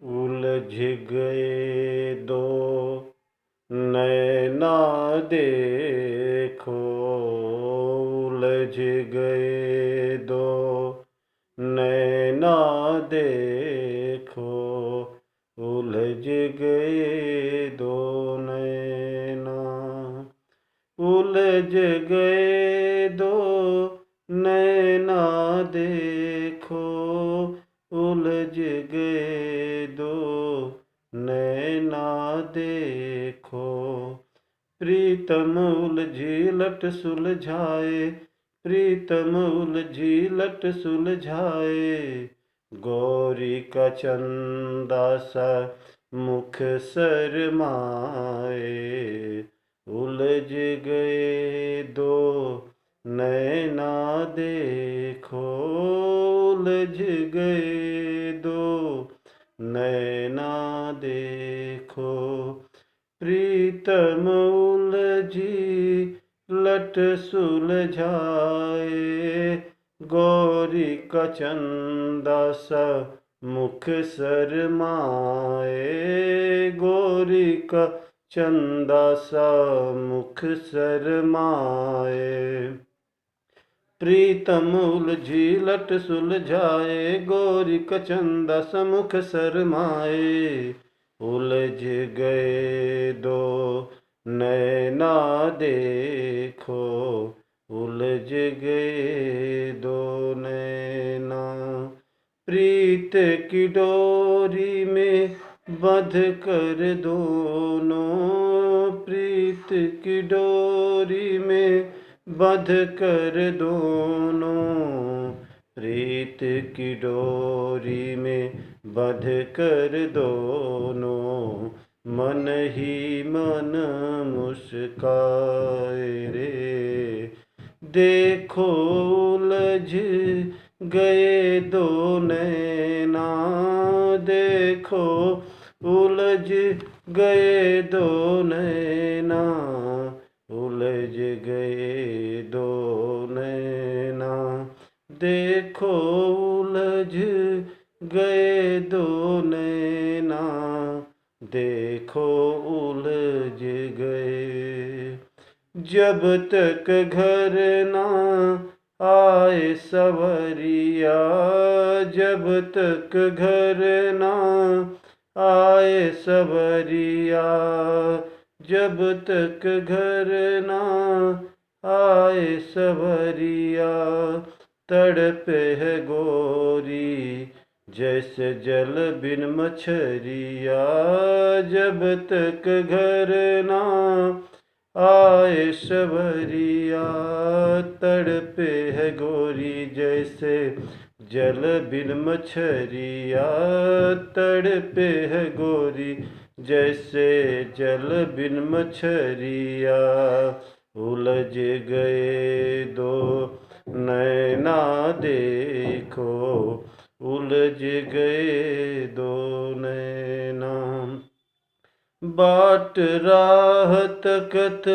उलझ गए दो नैना देखो, उलझ गए दो नैना देखो, उलझ गए दो नैना, उलझ गए दो नैना देखो, उलझ गए दो नैना देखो। प्रीतम उलझी लट सुलझाए, प्रीतम उलझी लट सुलझाए, गौरी का चंदा सा मुख शरमाए, उलझ गए दो नैना देखो, उलझ गए दो नैना देखो। प्रीतम उलझी लट सुलझाए, गौरी का चंदा सा मुख शरमाए, गौरी का चंदा सा मुख शरमाए। प्रीतम उलझी लट सुलझाए, गौरी का चंदा सा मुख शरमाए, उलझ गए दो नैना देखो, उलझ गए दो नैना। प्रीत की डोरी में बंध कर दोनों, प्रीत की डोरी में बंध कर दोनों, प्रीत की डोरी में बंध कर दोनों, मन ही मन मुस्काए रे। देखो उलझ गए दो नैना, देखो उलझ गए दो नैना, उलझ गए दो नैना, देखो उलझ गए दो नैना, देखो उलझ गए। जब तक घर ना आए सवरिया, जब तक घर ना आए सवरिया, जब तक घर ना आए सवरिया, तड़पे है गोरी जैसे जल बिन मछरिया, जब तक घर ना आए सवरिया, तड़पे है गोरी जैसे जल बिन मछरिया, तड़पे है गोरी जैसे जल बिन मछरिया, उलझ गए दो नैना देखो, उलझ गए दो नैना। बाट राह तकत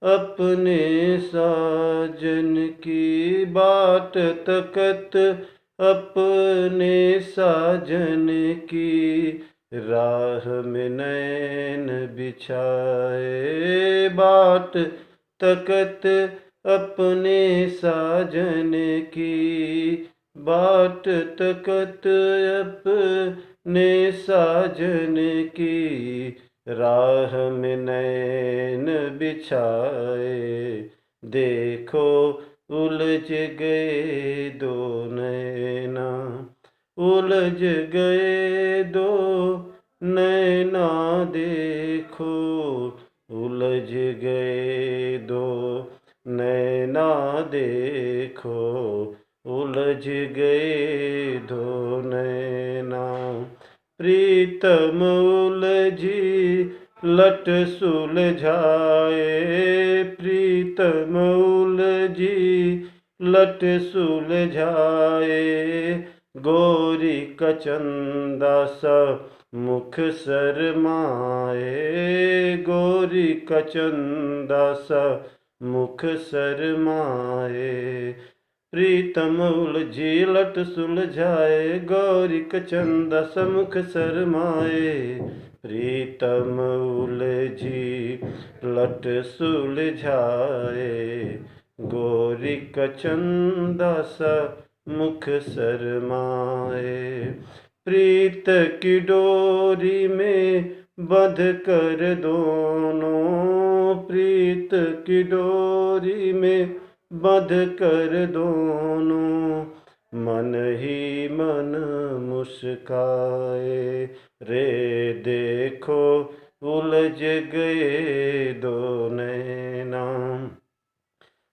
अपने साजन की, बाट तकत अपने साजन की, राह में नैन बिछाए, बाट तकत अपने साजन की, बाट तकत अपने साजन की, राह में नैन बिछाए, देखो उलझ गए दो नैना, उलझ गए दो नैना देखो, उलझ गए दो नैना देखो, उलझ गए दो नैना। प्रीतम उलझी लट सुलझाए, प्रीतम उलझी लट सुलझाए, गौरी का चंदा सा मुख शरमाए, गौरी का चंदा सा मुख शरमाए। प्रीतम उलझी लट सुलझाए, गौरी कचंदा समुख शरमाए। प्रीतम उलझी लट सुलझाए, गौरी कचंदा समुख शरमाए। प्रीत की डोरी में बंध कर दोनों, प्रीत की डोरी में बंध कर दोनों, मन ही मन मुस्काए। रे देखो उलझ गए दो नैना,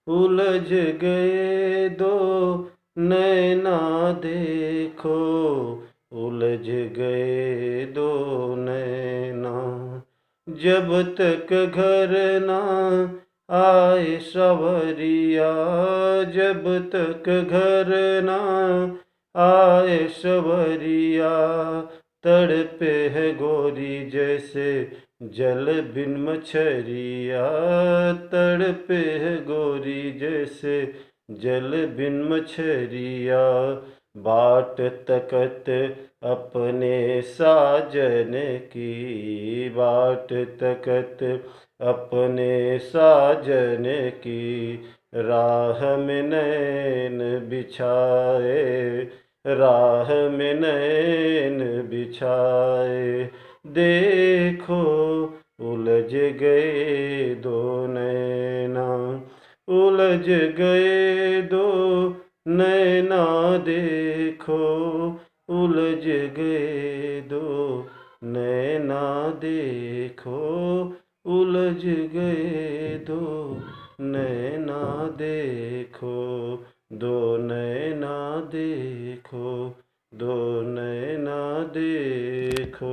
उलझ गए दो नैना देखो, उलझ गए दो नैना। जब तक घर ना आए सवरिया, जब तक घर ना आए सवरिया, तड़पे है गोरी जैसे जल बिन मछरिया, तड़पे है गोरी जैसे जल बिन मछरिया। बाट तकत अपने साजन की, बाट तकत अपने साजन की, राह में नैन बिछाए, राह में नैन बिछाए। देखो उलझ गए दो नैना, उलझ गए दो नैना देखो, उलझ गए दो नैना देखो, उलझ गए दो नैना देखो, दो नैना देखो, दो नैना देखो।